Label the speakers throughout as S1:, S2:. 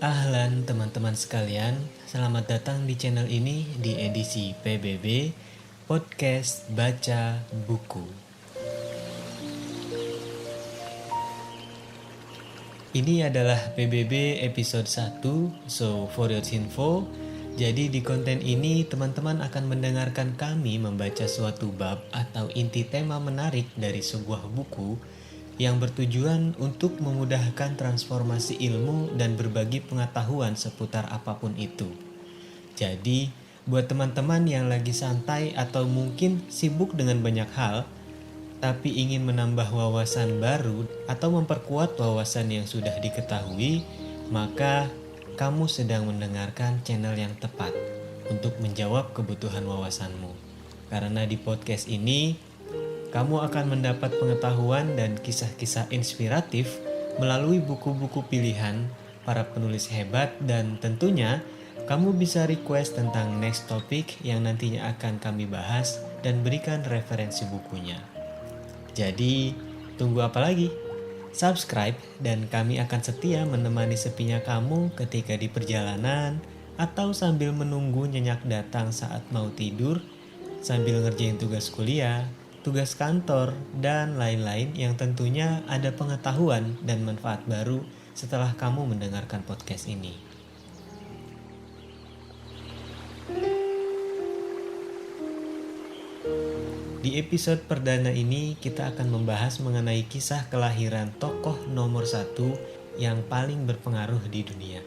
S1: Ahlan teman-teman sekalian, selamat datang di channel ini di edisi PBB, Podcast Baca Buku. Ini adalah PBB episode 1, so for your info, jadi di konten ini teman-teman akan mendengarkan kami membaca suatu bab atau inti tema menarik dari sebuah buku yang bertujuan untuk memudahkan transformasi ilmu dan berbagi pengetahuan seputar apapun itu. Jadi, buat teman-teman yang lagi santai atau mungkin sibuk dengan banyak hal, tapi ingin menambah wawasan baru atau memperkuat wawasan yang sudah diketahui, maka kamu sedang mendengarkan channel yang tepat untuk menjawab kebutuhan wawasanmu. Karena di podcast ini, kamu akan mendapat pengetahuan dan kisah-kisah inspiratif melalui buku-buku pilihan para penulis hebat, dan tentunya kamu bisa request tentang next topic yang nantinya akan kami bahas dan berikan referensi bukunya. Jadi, tunggu apa lagi? Subscribe dan kami akan setia menemani sepinya kamu ketika di perjalanan atau sambil menunggu nyenyak datang saat mau tidur, sambil ngerjain tugas kuliah, tugas kantor, dan lain-lain yang tentunya ada pengetahuan dan manfaat baru setelah kamu mendengarkan podcast ini. Di episode perdana ini kita akan membahas mengenai kisah kelahiran tokoh nomor 1 yang paling berpengaruh di dunia,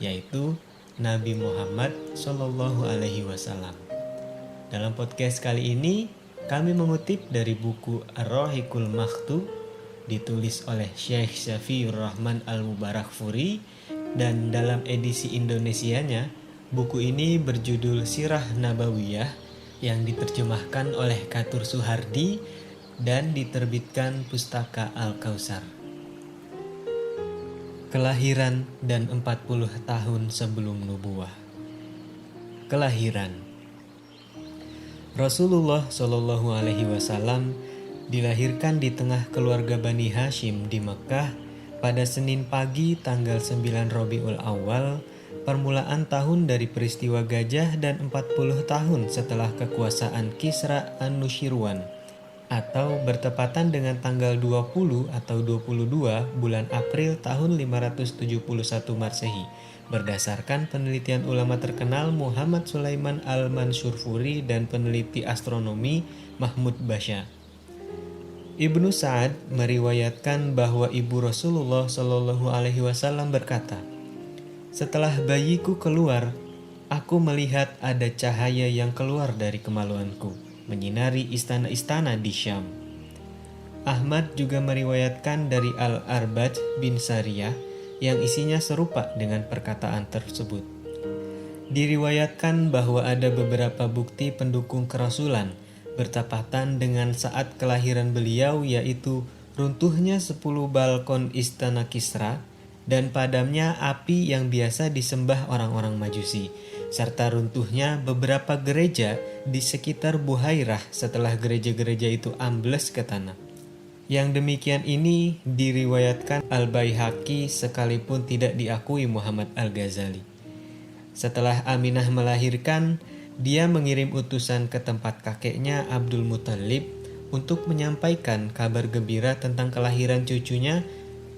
S1: yaitu Nabi Muhammad SAW. Dalam podcast kali ini, kami mengutip dari buku Ar-Rahiqul Maktub ditulis oleh Syekh Syafiur Rahman Al-Mubarakfuri, dan dalam edisi Indonesianya, buku ini berjudul Sirah Nabawiyah yang diterjemahkan oleh Katur Suhardi dan diterbitkan Pustaka Al-Kautsar. Kelahiran dan 40 tahun sebelum nubuwah. Kelahiran. Rasulullah Shallallahu Alaihi Wasallam dilahirkan di tengah keluarga Bani Hashim di Mekah pada Senin pagi tanggal 9 Rabiul Awal, permulaan tahun dari peristiwa gajah dan 40 tahun setelah kekuasaan Kisra Anushirwan, atau bertepatan dengan tanggal 20 atau 22 bulan April tahun 571 Masehi, berdasarkan penelitian ulama terkenal Muhammad Sulaiman Al-Mansurfuri dan peneliti astronomi Mahmud Basya. Ibnu Sa'ad meriwayatkan bahwa ibu Rasulullah Shallallahu Alaihi Wasallam berkata, "Setelah bayiku keluar, aku melihat ada cahaya yang keluar dari kemaluanku, menyinari istana-istana di Syam." Ahmad juga meriwayatkan dari Al-Arbaj bin Sariyah yang isinya serupa dengan perkataan tersebut. Diriwayatkan bahwa ada beberapa bukti pendukung kerasulan bertepatan dengan saat kelahiran beliau, yaitu runtuhnya 10 balkon istana Kisra dan padamnya api yang biasa disembah orang-orang Majusi, serta runtuhnya beberapa gereja di sekitar Buhairah setelah gereja-gereja itu ambles ke tanah. Yang demikian ini diriwayatkan Al-Baihaqi sekalipun tidak diakui Muhammad Al-Ghazali. Setelah Aminah melahirkan, dia mengirim utusan ke tempat kakeknya Abdul Muthalib untuk menyampaikan kabar gembira tentang kelahiran cucunya.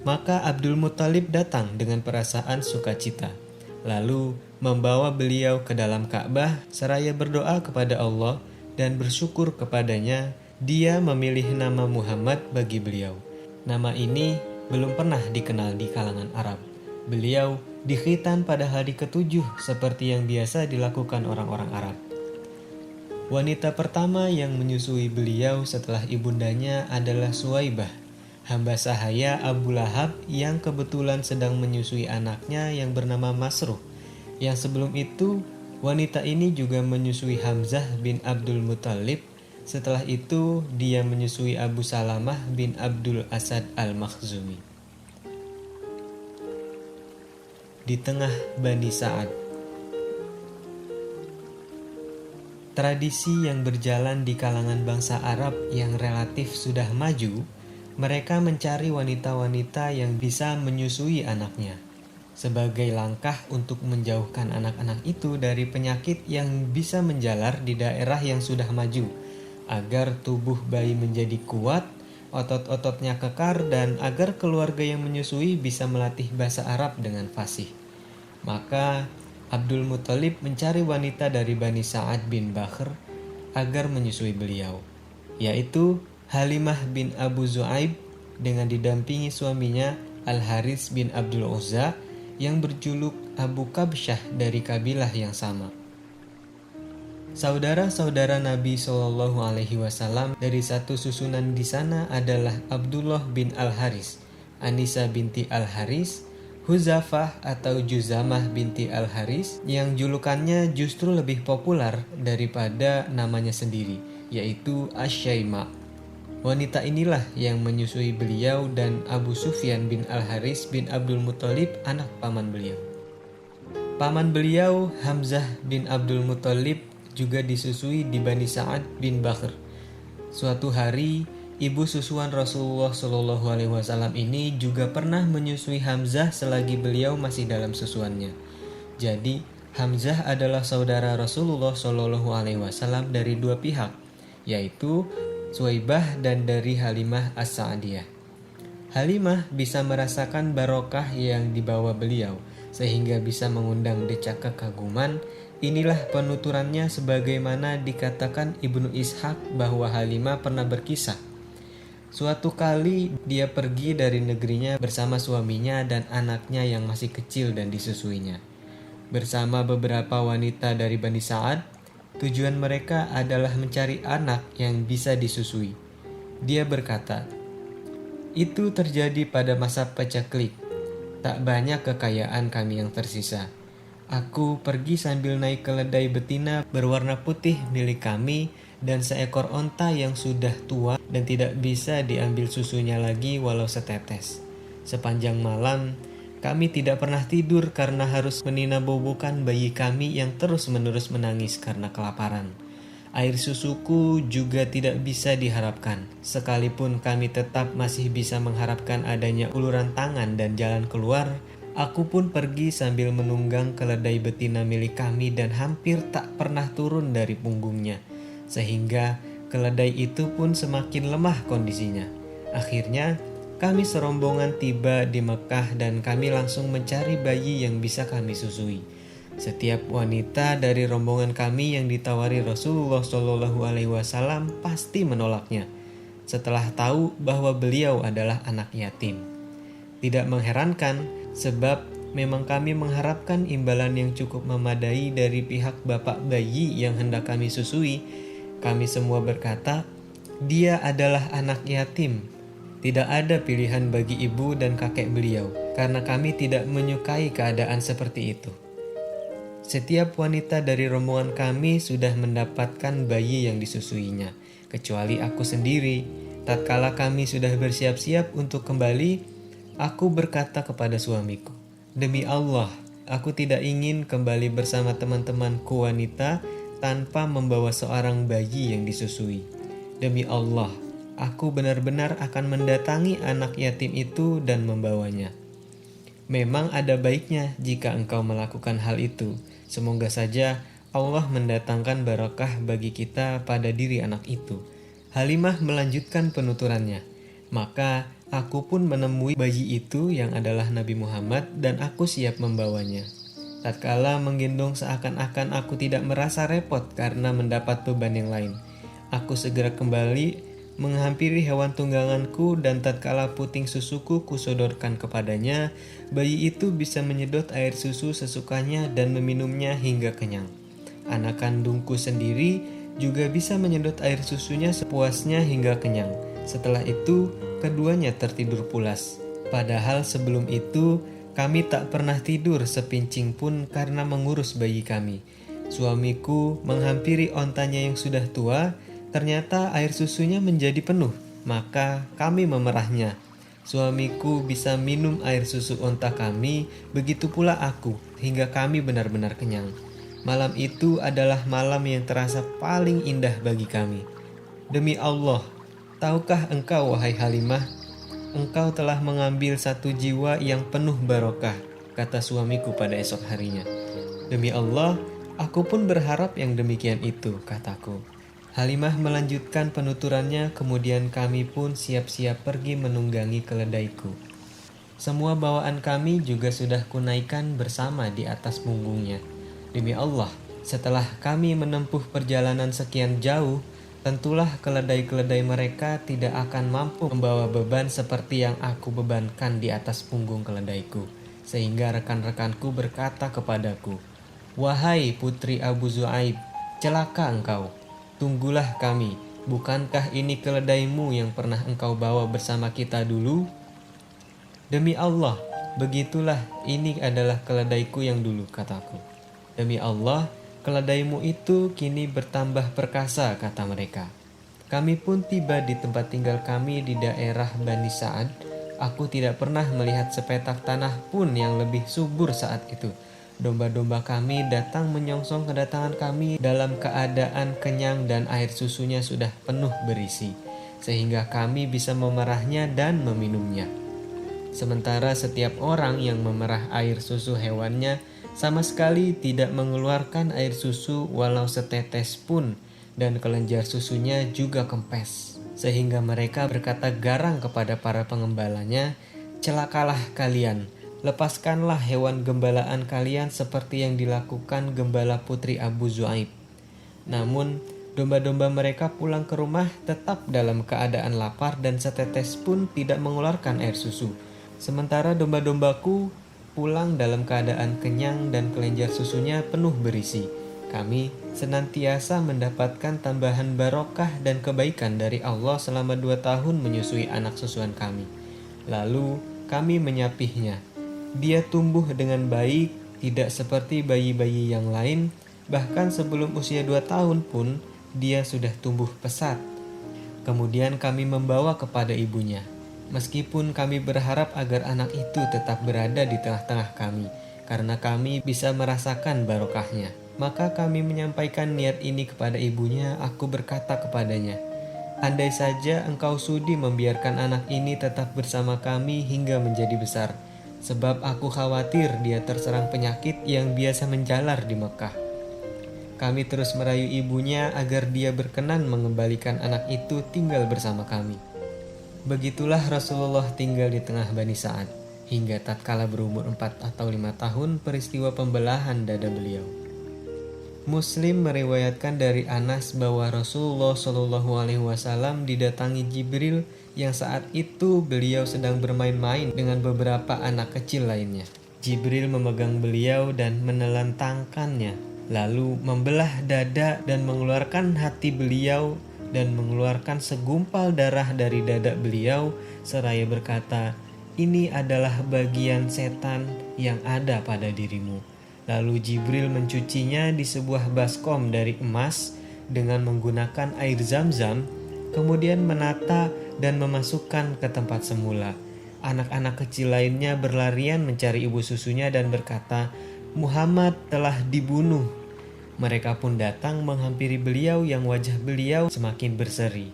S1: Maka Abdul Muthalib datang dengan perasaan sukacita, lalu membawa beliau ke dalam Ka'bah seraya berdoa kepada Allah dan bersyukur kepadanya. Dia memilih nama Muhammad bagi beliau. Nama ini belum pernah dikenal di kalangan Arab. Beliau dikhitan pada hari ke-7 seperti yang biasa dilakukan orang-orang Arab. Wanita pertama yang menyusui beliau setelah ibundanya adalah Suwaibah, hamba sahaya Abu Lahab yang kebetulan sedang menyusui anaknya yang bernama Masruh. Yang sebelum itu, wanita ini juga menyusui Hamzah bin Abdul Muthalib. Setelah itu, dia menyusui Abu Salamah bin Abdul Asad Al-Makhzumi. Di tengah Bani Sa'ad. Tradisi yang berjalan di kalangan bangsa Arab yang relatif sudah maju, mereka mencari wanita-wanita yang bisa menyusui anaknya. sebagai langkah untuk menjauhkan anak-anak itu dari penyakit yang bisa menjalar di daerah yang sudah maju, agar tubuh bayi menjadi kuat, otot-ototnya kekar, dan agar keluarga yang menyusui bisa melatih bahasa Arab dengan fasih. Maka Abdul Muthalib mencari wanita dari Bani Sa'ad bin Bakhr agar menyusui beliau, yaitu Halimah bin Abu Zu'aib dengan didampingi suaminya Al-Harits bin Abdul Uzza yang berjuluk Abu Kabsyah dari kabilah yang sama. Saudara-saudara Nabi Shallallahu Alaihi Wasallam dari satu susunan di sana adalah Abdullah bin Al-Haris, Anisa binti Al-Haris, Huzafah atau Juzamah binti Al-Haris yang julukannya justru lebih populer daripada namanya sendiri, yaitu Asyaima. Wanita inilah yang menyusui beliau dan Abu Sufyan bin Al-Haris bin Abdul Muthalib, anak paman beliau. Paman beliau Hamzah bin Abdul Muthalib juga disusui di Bani Sa'ad bin Bakhr. Suatu hari, ibu susuan Rasulullah Shallallahu Alaihi Wasallam ini juga pernah menyusui Hamzah selagi beliau masih dalam susuannya. Jadi, Hamzah adalah saudara Rasulullah Shallallahu Alaihi Wasallam dari dua pihak, yaitu Suwaibah dan dari Halimah As-Sa'diyah. Halimah bisa merasakan barokah yang dibawa beliau, sehingga bisa mengundang decak kekaguman. Inilah penuturannya sebagaimana dikatakan Ibnu Ishaq bahwa Halimah pernah berkisah. Suatu kali dia pergi dari negerinya bersama suaminya dan anaknya yang masih kecil dan disusuinya. Bersama beberapa wanita dari Bani Sa'ad, tujuan mereka adalah mencari anak yang bisa disusui. Dia berkata, "Itu terjadi pada masa pacaklik. Tak banyak kekayaan kami yang tersisa. Aku pergi sambil naik keledai betina berwarna putih milik kami dan seekor onta yang sudah tua dan tidak bisa diambil susunya lagi walau setetes. Sepanjang malam, kami tidak pernah tidur karena harus meninabobokan bayi kami yang terus-menerus menangis karena kelaparan. Air susuku juga tidak bisa diharapkan, sekalipun kami tetap masih bisa mengharapkan adanya uluran tangan dan jalan keluar. Aku pun pergi sambil menunggang keledai betina milik kami dan hampir tak pernah turun dari punggungnya, sehingga keledai itu pun semakin lemah kondisinya. Akhirnya, kami serombongan tiba di Mekah dan kami langsung mencari bayi yang bisa kami susui. Setiap wanita dari rombongan kami yang ditawari Rasulullah Shallallahu Alaihi Wasallam pasti menolaknya, setelah tahu bahwa beliau adalah anak yatim. Tidak mengherankan, sebab memang kami mengharapkan imbalan yang cukup memadai dari pihak bapak bayi yang hendak kami susui. Kami semua berkata, dia adalah anak yatim. Tidak ada pilihan bagi ibu dan kakek beliau, karena kami tidak menyukai keadaan seperti itu. Setiap wanita dari rombongan kami sudah mendapatkan bayi yang disusuinya, kecuali aku sendiri. Tatkala kami sudah bersiap-siap untuk kembali, aku berkata kepada suamiku, "Demi Allah, aku tidak ingin kembali bersama teman-temanku wanita tanpa membawa seorang bayi yang disusui. Demi Allah, aku benar-benar akan mendatangi anak yatim itu dan membawanya. Memang ada baiknya jika engkau melakukan hal itu. Semoga saja Allah mendatangkan barakah bagi kita pada diri anak itu." Halimah melanjutkan penuturannya, "Maka aku pun menemui bayi itu yang adalah Nabi Muhammad dan aku siap membawanya. Tatkala menggendong seakan-akan aku tidak merasa repot karena mendapat beban yang lain. Aku segera kembali menghampiri hewan tungganganku dan tatkala puting susuku kusodorkan kepadanya, bayi itu bisa menyedot air susu sesukanya dan meminumnya hingga kenyang. Anak kandungku sendiri juga bisa menyedot air susunya sepuasnya hingga kenyang. Setelah itu, keduanya tertidur pulas. Padahal sebelum itu, kami tak pernah tidur sepincing pun karena mengurus bayi kami. Suamiku menghampiri ontanya yang sudah tua, ternyata air susunya menjadi penuh, maka kami memerahnya. Suamiku bisa minum air susu onta kami, begitu pula aku, hingga kami benar-benar kenyang. Malam itu adalah malam yang terasa paling indah bagi kami. Demi Allah, tahukah engkau wahai Halimah, engkau telah mengambil satu jiwa yang penuh barokah, kata suamiku pada esok harinya. Demi Allah, aku pun berharap yang demikian itu, kataku. Halimah melanjutkan penuturannya, kemudian kami pun siap-siap pergi menunggangi keledaiku. Semua bawaan kami juga sudah kunaikan bersama di atas punggungnya. Demi Allah, setelah kami menempuh perjalanan sekian jauh, tentulah keledai-keledai mereka tidak akan mampu membawa beban seperti yang aku bebankan di atas punggung keledaiku. Sehingga rekan-rekanku berkata kepadaku, "Wahai putri Abu Zu'aib, celaka engkau. Tunggulah kami, bukankah ini keledaimu yang pernah engkau bawa bersama kita dulu?" Demi Allah, begitulah, ini adalah keledaiku yang dulu, kataku. Demi Allah, keledaimu itu kini bertambah perkasa, kata mereka. Kami pun tiba di tempat tinggal kami di daerah Bani Sa'ad. Aku tidak pernah melihat sepetak tanah pun yang lebih subur saat itu. Domba-domba kami datang menyongsong kedatangan kami dalam keadaan kenyang dan air susunya sudah penuh berisi, sehingga kami bisa memerahnya dan meminumnya. Sementara setiap orang yang memerah air susu hewannya sama sekali tidak mengeluarkan air susu walau setetes pun, dan kelenjar susunya juga kempes. Sehingga mereka berkata garang kepada para pengembalanya, "Celakalah kalian, lepaskanlah hewan gembalaan kalian seperti yang dilakukan gembala putri Abu Zu'aib." Namun domba-domba mereka pulang ke rumah tetap dalam keadaan lapar dan setetes pun tidak mengeluarkan air susu. Sementara domba-dombaku pulang dalam keadaan kenyang dan kelenjar susunya penuh berisi. Kami senantiasa mendapatkan tambahan barokah dan kebaikan dari Allah selama 2 tahun menyusui anak susuan kami. Lalu kami menyapihnya. Dia tumbuh dengan baik, tidak seperti bayi-bayi yang lain. Bahkan sebelum usia 2 tahun pun dia sudah tumbuh pesat. Kemudian kami membawa kepada ibunya. Meskipun kami berharap agar anak itu tetap berada di tengah-tengah kami, karena kami bisa merasakan barokahnya. Maka kami menyampaikan niat ini kepada ibunya. Aku berkata kepadanya, "Andai saja engkau sudi membiarkan anak ini tetap bersama kami hingga menjadi besar, sebab aku khawatir dia terserang penyakit yang biasa menjalar di Mekah." Kami terus merayu ibunya agar dia berkenan mengembalikan anak itu tinggal bersama kami. Begitulah Rasulullah tinggal di tengah Bani Sa'ad, hingga tatkala berumur 4 atau 5 tahun peristiwa pembelahan dada beliau. Muslim meriwayatkan dari Anas bahwa Rasulullah Shallallahu Alaihi Wasallam didatangi Jibril yang saat itu beliau sedang bermain-main dengan beberapa anak kecil lainnya. Jibril memegang beliau dan menelentangkannya, lalu membelah dada dan mengeluarkan hati beliau dan mengeluarkan segumpal darah dari dada beliau seraya berkata, "Ini adalah bagian setan yang ada pada dirimu." Lalu Jibril mencucinya di sebuah baskom dari emas dengan menggunakan air zam-zam, kemudian menata dan memasukkan ke tempat semula. Anak-anak kecil lainnya berlarian mencari ibu susunya dan berkata, "Muhammad telah dibunuh." Mereka pun datang menghampiri beliau yang wajah beliau semakin berseri.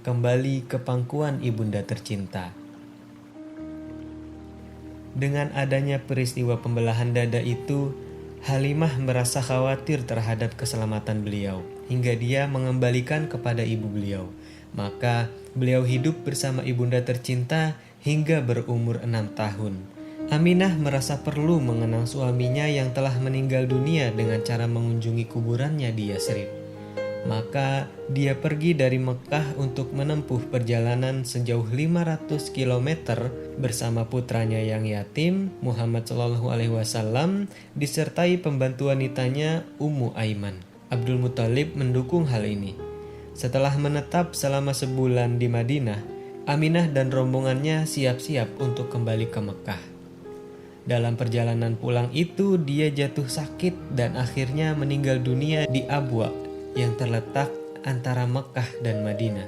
S1: Kembali ke pangkuan ibunda tercinta. Dengan adanya peristiwa pembelahan dada itu, Halimah merasa khawatir terhadap keselamatan beliau, hingga dia mengembalikan kepada ibu beliau. Maka beliau hidup bersama ibunda tercinta hingga berumur 6 tahun. Aminah merasa perlu mengenang suaminya yang telah meninggal dunia dengan cara mengunjungi kuburannya di Yasrib. Maka dia pergi dari Mekah untuk menempuh perjalanan sejauh 500 km bersama putranya yang yatim, Muhammad SAW, disertai pembantu wanitanya Ummu Aiman. Abdul Muthalib mendukung hal ini. Setelah menetap selama sebulan di Madinah, Aminah dan rombongannya siap-siap untuk kembali ke Mekah. Dalam perjalanan pulang itu dia jatuh sakit dan akhirnya meninggal dunia di Abwa yang terletak antara Mekah dan Madinah.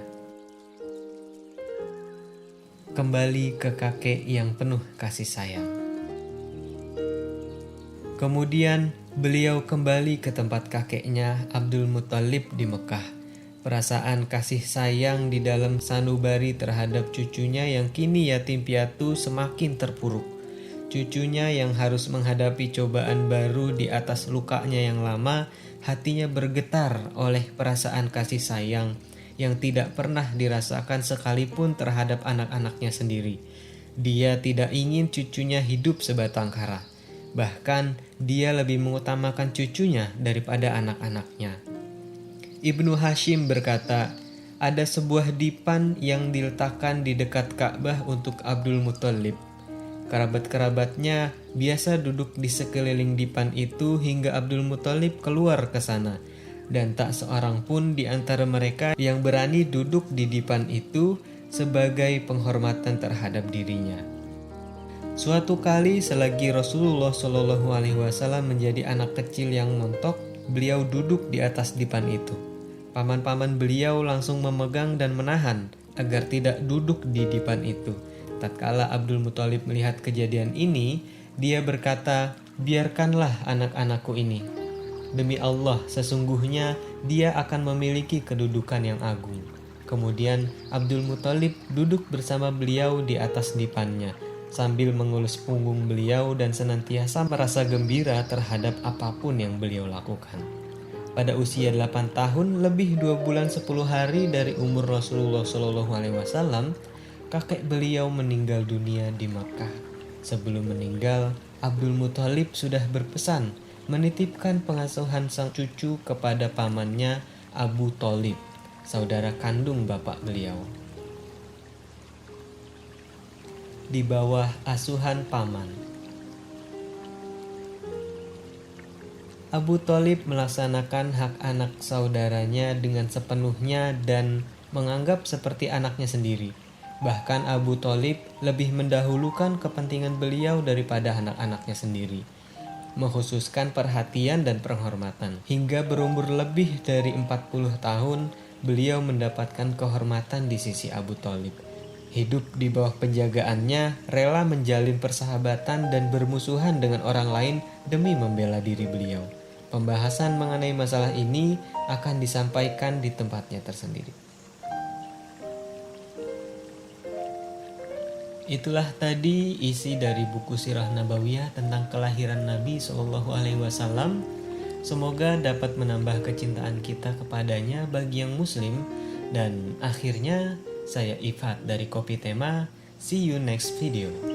S1: Kembali ke kakek yang penuh kasih sayang. Kemudian beliau kembali ke tempat kakeknya Abdul Muthalib di Mekah. Perasaan kasih sayang di dalam sanubari terhadap cucunya yang kini yatim piatu semakin terpuruk. Cucunya yang harus menghadapi cobaan baru di atas lukanya yang lama, hatinya bergetar oleh perasaan kasih sayang yang tidak pernah dirasakan sekalipun terhadap anak-anaknya sendiri. Dia tidak ingin cucunya hidup sebatang kara. Bahkan dia lebih mengutamakan cucunya daripada anak-anaknya. Ibnu Hashim berkata, ada sebuah dipan yang diletakkan di dekat Ka'bah untuk Abdul Muthalib. Kerabat-kerabatnya biasa duduk di sekeliling dipan itu hingga Abdul Muthalib keluar ke sana. Dan tak seorang pun di antara mereka yang berani duduk di dipan itu sebagai penghormatan terhadap dirinya. Suatu kali selagi Rasulullah Shallallahu Alaihi Wasallam menjadi anak kecil yang montok, beliau duduk di atas dipan itu. Paman-paman beliau langsung memegang dan menahan agar tidak duduk di dipan itu. Tatkala Abdul Muthalib melihat kejadian ini, dia berkata, "Biarkanlah anak-anakku ini. Demi Allah, sesungguhnya dia akan memiliki kedudukan yang agung." Kemudian Abdul Muthalib duduk bersama beliau di atas dipannya, sambil mengelus punggung beliau dan senantiasa merasa gembira terhadap apapun yang beliau lakukan. Pada usia 8 tahun lebih 2 bulan 10 hari dari umur Rasulullah SAW, kakek beliau meninggal dunia di Makkah. Sebelum meninggal, Abdul Muthalib sudah berpesan menitipkan pengasuhan sang cucu kepada pamannya Abu Thalib, saudara kandung bapak beliau. Di bawah asuhan paman, Abu Thalib melaksanakan hak anak saudaranya dengan sepenuhnya dan menganggap seperti anaknya sendiri. Bahkan Abu Thalib lebih mendahulukan kepentingan beliau daripada anak-anaknya sendiri, mengkhususkan perhatian dan penghormatan. Hingga berumur lebih dari 40 tahun, beliau mendapatkan kehormatan di sisi Abu Thalib. Hidup di bawah penjagaannya, rela menjalin persahabatan dan bermusuhan dengan orang lain demi membela diri beliau. Pembahasan mengenai masalah ini akan disampaikan di tempatnya tersendiri. Itulah tadi isi dari buku Sirah Nabawiyah tentang kelahiran Nabi Shallallahu Alaihi Wasallam. Semoga dapat menambah kecintaan kita kepadanya bagi yang muslim. Dan akhirnya saya Ifat dari Kopi Tema. See you next video.